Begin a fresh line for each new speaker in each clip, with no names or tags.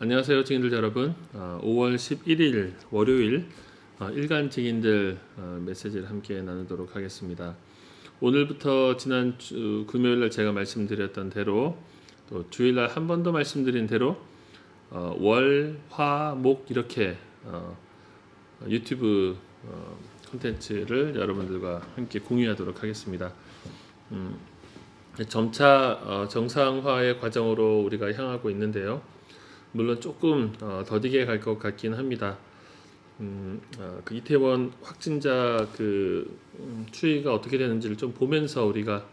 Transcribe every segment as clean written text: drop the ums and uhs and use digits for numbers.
안녕하세요, 증인들 여러분. 5월 11일 월요일 일간 증인들 메시지를 함께 나누도록 하겠습니다. 오늘부터 지난 금요일날 제가 말씀드렸던 대로 또 주일날 한 번 더 말씀드린 대로 월, 화, 목 이렇게 유튜브 콘텐츠를 여러분들과 함께 공유하도록 하겠습니다. 점차 정상화의 과정으로 우리가 향하고 있는데요. 물론 조금 더디게 갈 것 같긴 합니다. 그 이태원 확진자 추이가 어떻게 되는지를 좀 보면서 우리가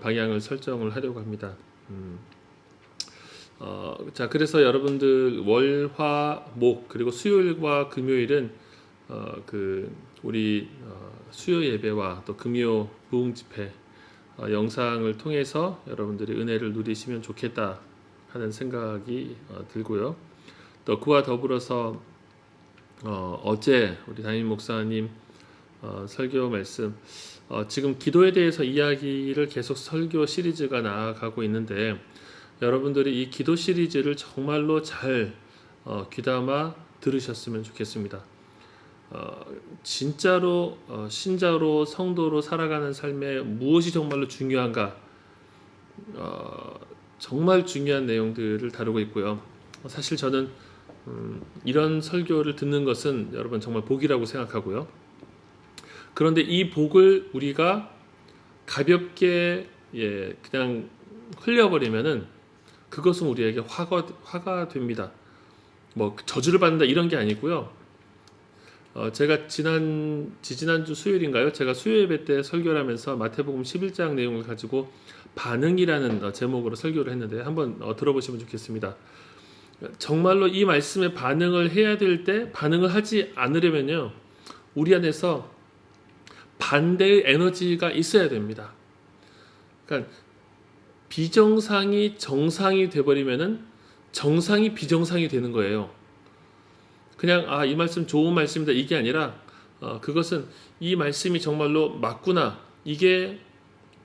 방향을 설정을 하려고 합니다. 자, 그래서 여러분들 월, 화, 목 그리고 수요일과 금요일은 우리 수요 예배와 또 금요 부흥 집회 영상을 통해서 여러분들이 은혜를 누리시면 좋겠다 하는 생각이 들고요. 또 그와 더불어서 어제 우리 담임 목사님 설교 말씀 지금 기도에 대해서 이야기를 계속 설교 시리즈가 나아가고 있는데 여러분들이 이 기도 시리즈를 정말로 잘 귀담아 들으셨으면 좋겠습니다. 진짜로 신자로 성도로 살아가는 삶에 무엇이 정말로 중요한가 정말 중요한 내용들을 다루고 있고요. 사실 저는 이런 설교를 듣는 것은 여러분 정말 복이라고 생각하고요. 그런데 이 복을 우리가 가볍게 그냥 흘려버리면은 그것은 우리에게 화가 됩니다. 뭐 저주를 받는다 이런 게 아니고요. 제가 지지난주 수요일인가요? 제가 수요 예배 때 설교를 하면서 마태복음 11장 내용을 가지고 반응이라는 제목으로 설교를 했는데 한번 들어보시면 좋겠습니다. 정말로 이 말씀에 반응을 해야 될 때 반응을 하지 않으려면요. 우리 안에서 반대의 에너지가 있어야 됩니다. 그러니까 비정상이 정상이 돼버리면은 정상이 비정상이 되는 거예요. 그냥 이 말씀 좋은 말씀이다 이게 아니라 그것은 이 말씀이 정말로 맞구나 이게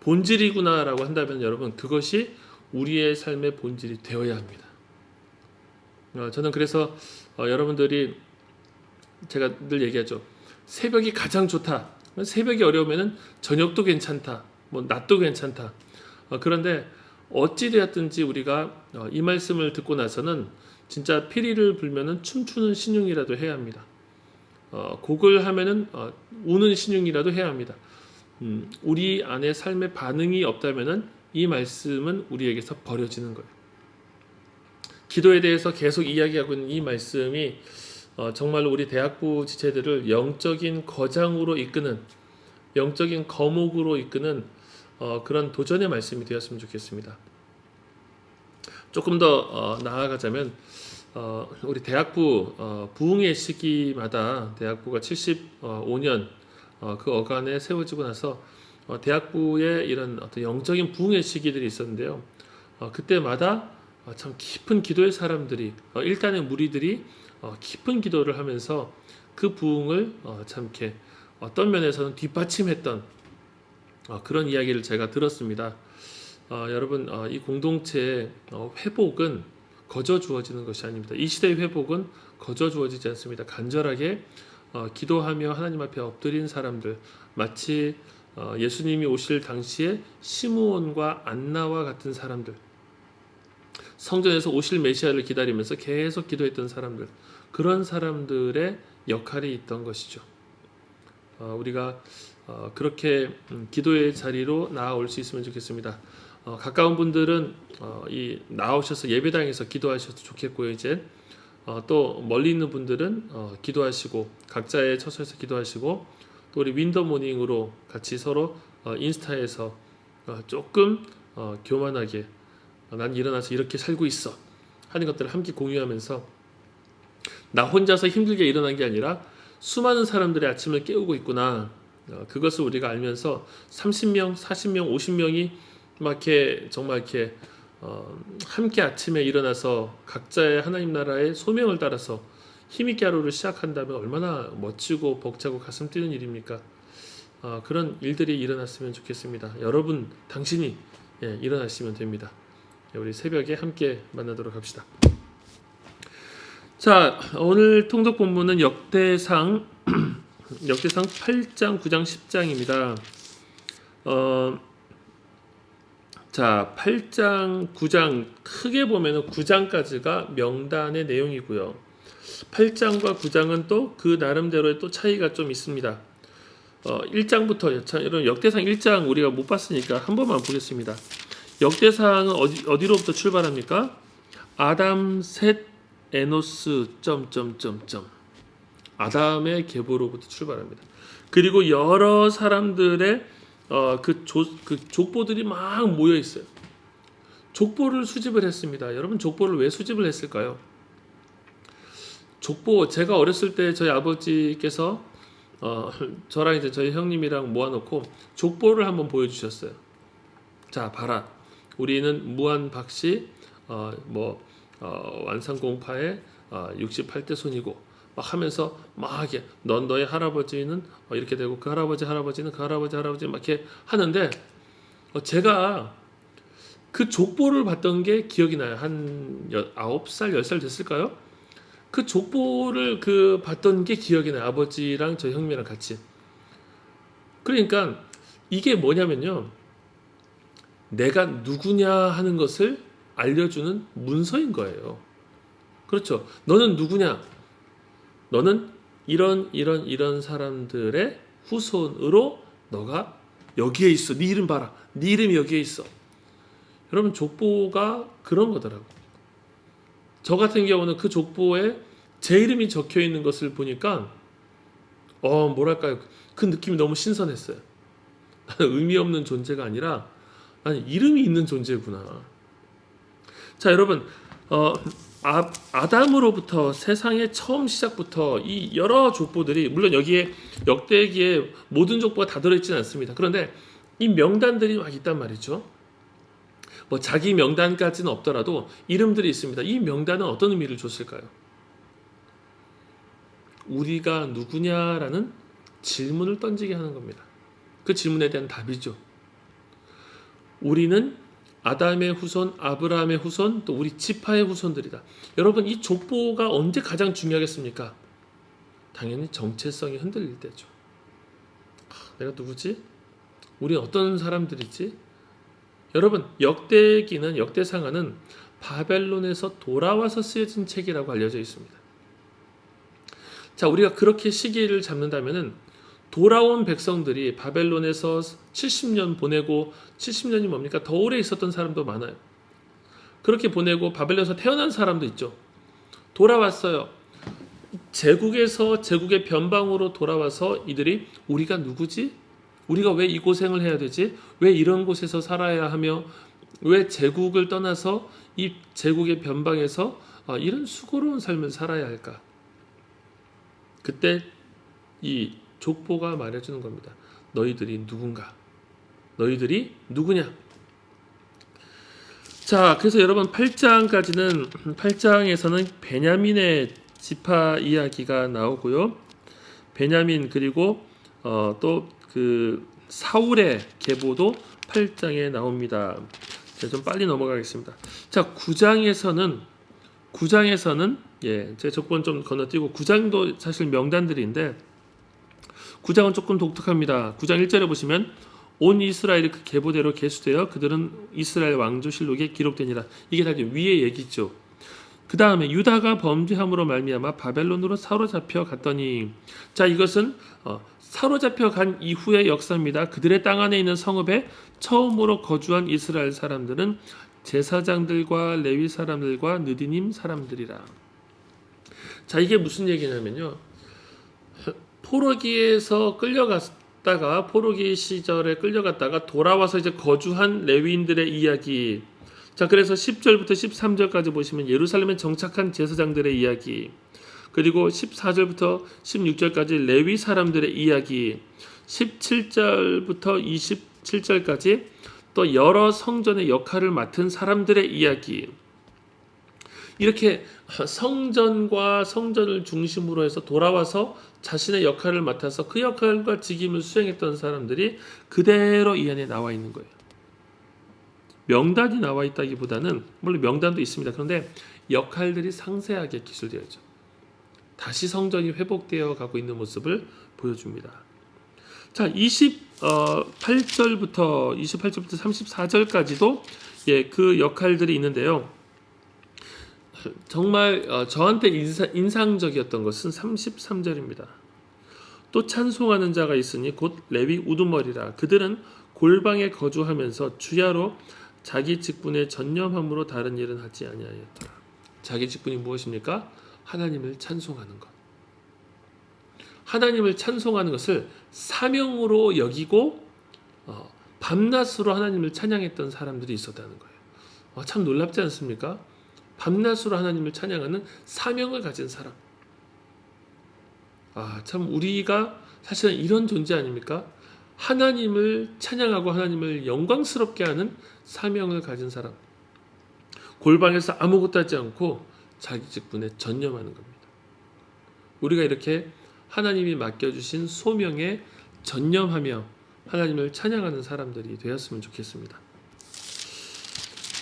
본질이구나라고 한다면 여러분 그것이 우리의 삶의 본질이 되어야 합니다. 저는 그래서 여러분들이 제가 늘 얘기하죠. 새벽이 가장 좋다. 새벽이 어려우면은 저녁도 괜찮다. 뭐 낮도 괜찮다. 그런데 어찌 되었든지 우리가 이 말씀을 듣고 나서는 진짜 피리를 불면은 춤추는 신용이라도 해야 합니다. 곡을 하면은 우는 신용이라도 해야 합니다. 우리 안에 삶의 반응이 없다면은 이 말씀은 우리에게서 버려지는 거예요. 기도에 대해서 계속 이야기하고 있는 이 말씀이 정말로 우리 대학부 지체들을 영적인 거장으로 이끄는 영적인 거목으로 이끄는 그런 도전의 말씀이 되었으면 좋겠습니다. 조금 더 나아가자면 우리 대학부 부흥의 시기마다 대학부가 75년 그 어간에 세워지고 나서 대학부의 이런 어떤 영적인 부흥의 시기들이 있었는데요. 그때마다 참 깊은 기도의 사람들이 일단의 무리들이 깊은 기도를 하면서 그 부흥을 참 이렇게 어떤 면에서는 뒷받침했던 그런 이야기를 제가 들었습니다. 여러분 이 공동체의 회복은 거저 주어지는 것이 아닙니다. 이 시대의 회복은 거저 주어지지 않습니다. 간절하게 기도하며 하나님 앞에 엎드린 사람들 마치 예수님이 오실 당시에 시므온과 안나와 같은 사람들 성전에서 오실 메시아를 기다리면서 계속 기도했던 사람들 그런 사람들의 역할이 있던 것이죠. 우리가 그렇게 기도의 자리로 나아올 수 있으면 좋겠습니다. 가까운 분들은 나오셔서 예배당에서 기도하셔도 좋겠고요. 이제 또 멀리 있는 분들은 기도하시고 각자의 처소에서 기도하시고 또 우리 윈더 모닝으로 같이 서로 인스타에서 조금 교만하게 난 일어나서 이렇게 살고 있어 하는 것들을 함께 공유하면서 나 혼자서 힘들게 일어난 게 아니라 수많은 사람들의 아침을 깨우고 있구나. 그것을 우리가 알면서 30명, 40명, 50명이 막 이렇게 정말 이렇게 함께 아침에 일어나서 각자의 하나님 나라의 소명을 따라서 힘있게 하루를 시작한다면 얼마나 멋지고 벅차고 가슴 뛰는 일입니까? 그런 일들이 일어났으면 좋겠습니다. 여러분, 당신이 일어나시면 됩니다. 우리 새벽에 함께 만나도록 합시다. 자, 오늘 통독 본문은 역대상 역대상 8장, 9장, 10장입니다. 자, 8장, 9장 크게 보면은 9장까지가 명단의 내용이고요. 8장과 9장은 또 그 나름대로의 또 차이가 좀 있습니다. 1장부터 여러분 역대상 1장 우리가 못 봤으니까 한 번만 보겠습니다. 역대상은 어디로부터 출발합니까? 아담, 셋, 에노스 점점점점 아담의 계보로부터 출발합니다. 그리고 여러 사람들의 그 족보들이 막 모여 있어요. 족보를 수집을 했습니다. 여러분 족보를 왜 수집을 했을까요? 족보 제가 어렸을 때 저희 아버지께서 저랑 이제 저희 형님이랑 모아놓고 족보를 한번 보여주셨어요. 자 봐라, 우리는 무한 박씨 완산공파의 68대 손이고 막 하면서 막 이렇게 넌 너의 할아버지는 이렇게 되고 그 할아버지는 그 할아버지 막 이렇게 하는데 제가 그 족보를 봤던 게 기억이 나요. 한 9살 10살 됐을까요? 그 족보를 봤던 게 기억이 나요. 아버지랑 저희 형님이랑 같이. 그러니까 이게 뭐냐면요, 내가 누구냐 하는 것을 알려주는 문서인 거예요. 그렇죠. 너는 누구냐? 너는 이런 사람들의 후손으로 너가 여기에 있어. 네 이름 봐라. 네 이름이 여기에 있어. 여러분 족보가 그런 거더라고. 저 같은 경우는 그 족보에 제 이름이 적혀 있는 것을 보니까 뭐랄까요, 그 느낌이 너무 신선했어요. 나는 의미 없는 존재가 아니라 나는 이름이 있는 존재구나. 자 여러분 아담으로부터 세상의 처음 시작부터 이 여러 족보들이, 물론 여기에 역대기에 모든 족보가 다 들어있지는 않습니다. 그런데 이 명단들이 막 있단 말이죠. 뭐 자기 명단까지는 없더라도 이름들이 있습니다. 이 명단은 어떤 의미를 줬을까요? 우리가 누구냐라는 질문을 던지게 하는 겁니다. 그 질문에 대한 답이죠. 우리는 아담의 후손, 아브라함의 후손, 또 우리 지파의 후손들이다. 여러분 이 족보가 언제 가장 중요하겠습니까? 당연히 정체성이 흔들릴 때죠. 내가 누구지? 우리 어떤 사람들이지? 여러분 역대기는, 역대상하는 바벨론에서 돌아와서 쓰여진 책이라고 알려져 있습니다. 자 우리가 그렇게 시기를 잡는다면은 돌아온 백성들이 바벨론에서 70년 보내고, 70년이 뭡니까? 더 오래 있었던 사람도 많아요. 그렇게 보내고 바벨론에서 태어난 사람도 있죠. 돌아왔어요. 제국에서 제국의 변방으로 돌아와서 이들이 우리가 누구지? 우리가 왜 이 고생을 해야 되지? 왜 이런 곳에서 살아야 하며 왜 제국을 떠나서 이 제국의 변방에서 이런 수고로운 삶을 살아야 할까? 그때 이 족보가 말해주는 겁니다. 너희들이 누군가? 너희들이 누구냐? 자, 그래서 여러분 8장에서는 베냐민의 지파 이야기가 나오고요. 베냐민 그리고 또 그 사울의 계보도 8장에 나옵니다. 자, 좀 빨리 넘어가겠습니다. 자, 9장에서는 제 조건 좀 건너뛰고 9장도 사실 명단들인데 9장은 조금 독특합니다. 9장 1절에 보시면 온 이스라엘이 그 계보대로 계수되어 그들은 이스라엘 왕조실록에 기록되니라. 이게 다 위의 얘기죠. 그 다음에 유다가 범죄함으로 말미암아 바벨론으로 사로잡혀 갔더니, 자 이것은 사로잡혀 간 이후의 역사입니다. 그들의 땅 안에 있는 성읍에 처음으로 거주한 이스라엘 사람들은 제사장들과 레위 사람들과 느디님 사람들이라. 자 이게 무슨 얘기냐면요, 포로기에서 끌려갔다가, 포로기 시절에 끌려갔다가 돌아와서 이제 거주한 레위인들의 이야기. 자 그래서 10절부터 13절까지 보시면 예루살렘에 정착한 제사장들의 이야기, 그리고 14절부터 16절까지 레위 사람들의 이야기, 17절부터 27절까지 또 여러 성전의 역할을 맡은 사람들의 이야기. 이렇게 성전과 성전을 중심으로 해서 돌아와서 자신의 역할을 맡아서 그 역할과 직임을 수행했던 사람들이 그대로 이 안에 나와 있는 거예요. 명단이 나와 있다기보다는, 물론 명단도 있습니다. 그런데 역할들이 상세하게 기술되어 있죠. 다시 성전이 회복되어 가고 있는 모습을 보여줍니다. 자, 28절부터 34절까지도 그 역할들이 있는데요. 정말 저한테 인상적이었던 것은 33절입니다. 또 찬송하는 자가 있으니 곧 레위 우두머리라. 그들은 골방에 거주하면서 주야로 자기 직분에 전념함으로 다른 일은 하지 아니하였더라. 자기 직분이 무엇입니까? 하나님을 찬송하는 것. 하나님을 찬송하는 것을 사명으로 여기고 밤낮으로 하나님을 찬양했던 사람들이 있었다는 거예요. 참 놀랍지 않습니까? 밤낮으로 하나님을 찬양하는 사명을 가진 사람. 참 우리가 사실은 이런 존재 아닙니까? 하나님을 찬양하고 하나님을 영광스럽게 하는 사명을 가진 사람. 골방에서 아무것도 하지 않고 자기 직분에 전념하는 겁니다. 우리가 이렇게 하나님이 맡겨주신 소명에 전념하며 하나님을 찬양하는 사람들이 되었으면 좋겠습니다.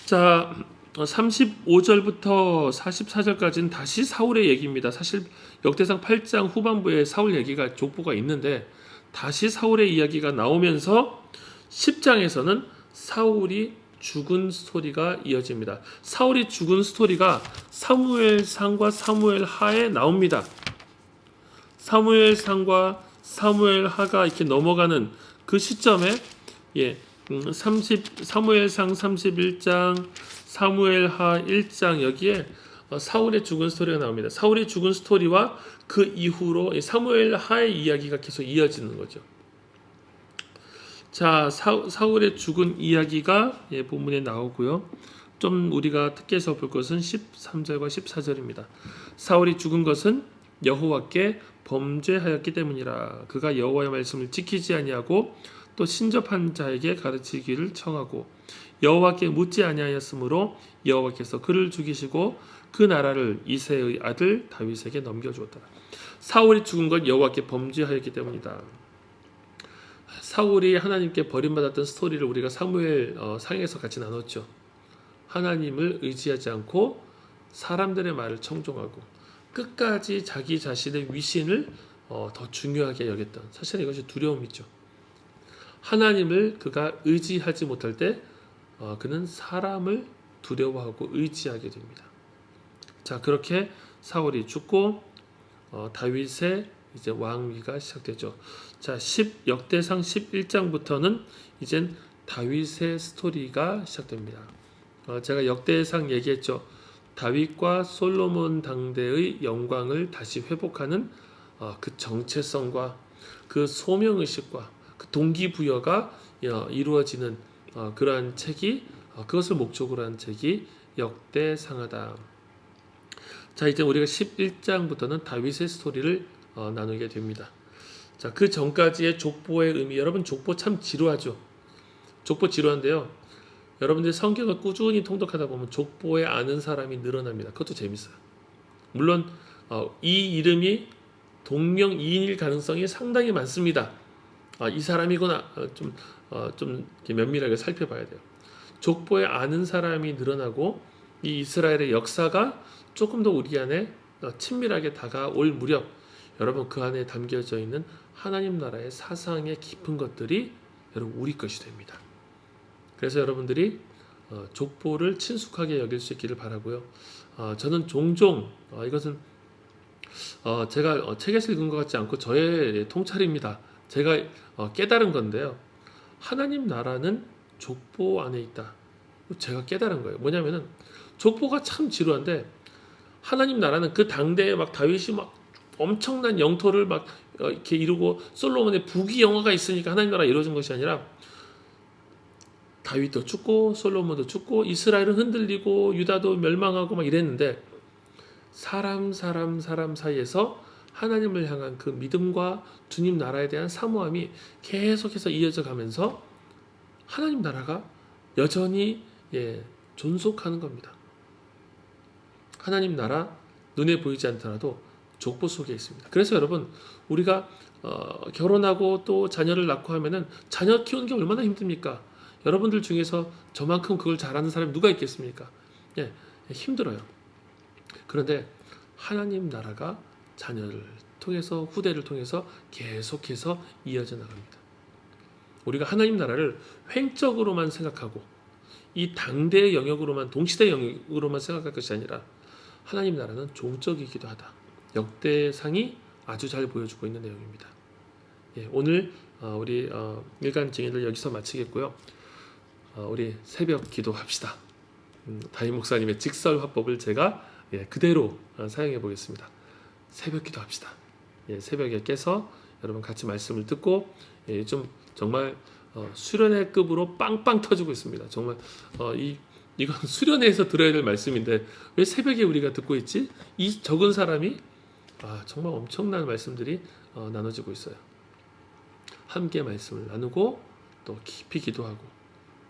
자, 35절부터 44절까지는 다시 사울의 얘기입니다. 사실 역대상 8장 후반부에 사울 얘기가 족보가 있는데 다시 사울의 이야기가 나오면서 10장에서는 사울이 죽은 스토리가 이어집니다. 사울이 죽은 스토리가 사무엘상과 사무엘하에 나옵니다. 사무엘상과 사무엘하가 이렇게 넘어가는 그 시점에 사무엘상 31장, 사무엘하 1장 여기에 사울의 죽은 스토리가 나옵니다. 사울이 죽은 스토리와 그 이후로 사무엘하의 이야기가 계속 이어지는 거죠. 자, 사울의 죽은 이야기가 본문에 나오고요. 좀 우리가 특기해서 볼 것은 13절과 14절입니다. 사울이 죽은 것은 여호와께 범죄하였기 때문이라. 그가 여호와의 말씀을 지키지 아니하고 또 신접한 자에게 가르치기를 청하고 여호와께 묻지 아니하였으므로 여호와께서 그를 죽이시고 그 나라를 이새의 아들 다윗에게 넘겨주었더라. 사울이 죽은 건 여호와께 범죄하였기 때문이다. 사울이 하나님께 버림받았던 스토리를 우리가 사무엘 상에서 같이 나눴죠. 하나님을 의지하지 않고 사람들의 말을 청종하고 끝까지 자기 자신의 위신을 더 중요하게 여겼던, 사실은 이것이 두려움이죠. 하나님을 그가 의지하지 못할 때 그는 사람을 두려워하고 의지하게 됩니다. 자, 그렇게 사울이 죽고 다윗의 이제 왕위가 시작되죠. 자, 역대상 11장부터는 이젠 다윗의 스토리가 시작됩니다. 제가 역대상 얘기했죠. 다윗과 솔로몬 당대의 영광을 다시 회복하는 그 정체성과 그 소명의식과 그 동기부여가 이루어지는 그러한 책이, 그것을 목적으로 한 책이 역대상하다. 자, 이제 우리가 11장부터는 다윗의 스토리를 나누게 됩니다. 자, 그 전까지의 족보의 의미, 여러분 족보 참 지루하죠. 족보 지루한데요. 여러분들이 성경을 꾸준히 통독하다 보면 족보에 아는 사람이 늘어납니다. 그것도 재밌어요. 물론 이 이름이 동명이인일 가능성이 상당히 많습니다. 이 사람이구나 좀 면밀하게 살펴봐야 돼요. 족보에 아는 사람이 늘어나고 이 이스라엘의 역사가 조금 더 우리 안에 친밀하게 다가올 무렵, 여러분 그 안에 담겨져 있는 하나님 나라의 사상의 깊은 것들이 여러분 우리 것이 됩니다. 그래서 여러분들이 족보를 친숙하게 여길 수 있기를 바라고요. 저는 종종 이것은 제가 책에서 읽은 것 같지 않고 저의 통찰입니다. 제가 깨달은 건데요. 하나님 나라는 족보 안에 있다. 제가 깨달은 거예요. 뭐냐면은 족보가 참 지루한데 하나님 나라는 그 당대에 막 다윗이 막 엄청난 영토를 막 이렇게 이루고 솔로몬의 부귀영화가 있으니까 하나님 나라가 이루어진 것이 아니라 다윗도 죽고 솔로몬도 죽고 이스라엘은 흔들리고 유다도 멸망하고 막 이랬는데 사람 사이에서 하나님을 향한 그 믿음과 주님 나라에 대한 사모함이 계속해서 이어져 가면서 하나님 나라가 여전히 존속하는 겁니다. 하나님 나라 눈에 보이지 않더라도 족보 속에 있습니다. 그래서 여러분 우리가 결혼하고 또 자녀를 낳고 하면은 자녀 키우는 게 얼마나 힘듭니까? 여러분들 중에서 저만큼 그걸 잘하는 사람이 누가 있겠습니까? 힘들어요. 그런데 하나님 나라가 자녀를 통해서 후대를 통해서 계속해서 이어져 나갑니다. 우리가 하나님 나라를 횡적으로만 생각하고 이 당대의 영역으로만 동시대 영역으로만 생각할 것이 아니라 하나님 나라는 종적이기도 하다. 역대상이 아주 잘 보여주고 있는 내용입니다. 예, 오늘 우리 일간 증인을 여기서 마치겠고요. 우리 새벽 기도합시다. 담임 목사님의 직설 화법을 제가 그대로 사용해 보겠습니다. 새벽 기도합시다. 새벽에 깨서 여러분 같이 말씀을 듣고 좀 정말 수련회 급으로 빵빵 터지고 있습니다. 정말 이건 수련회에서 들어야 될 말씀인데 왜 새벽에 우리가 듣고 있지? 이 적은 사람이 정말 엄청난 말씀들이 나눠지고 있어요. 함께 말씀을 나누고 또 깊이 기도하고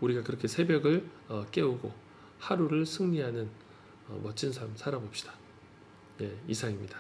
우리가 그렇게 새벽을 깨우고 하루를 승리하는 멋진 삶 살아봅시다. 이상입니다.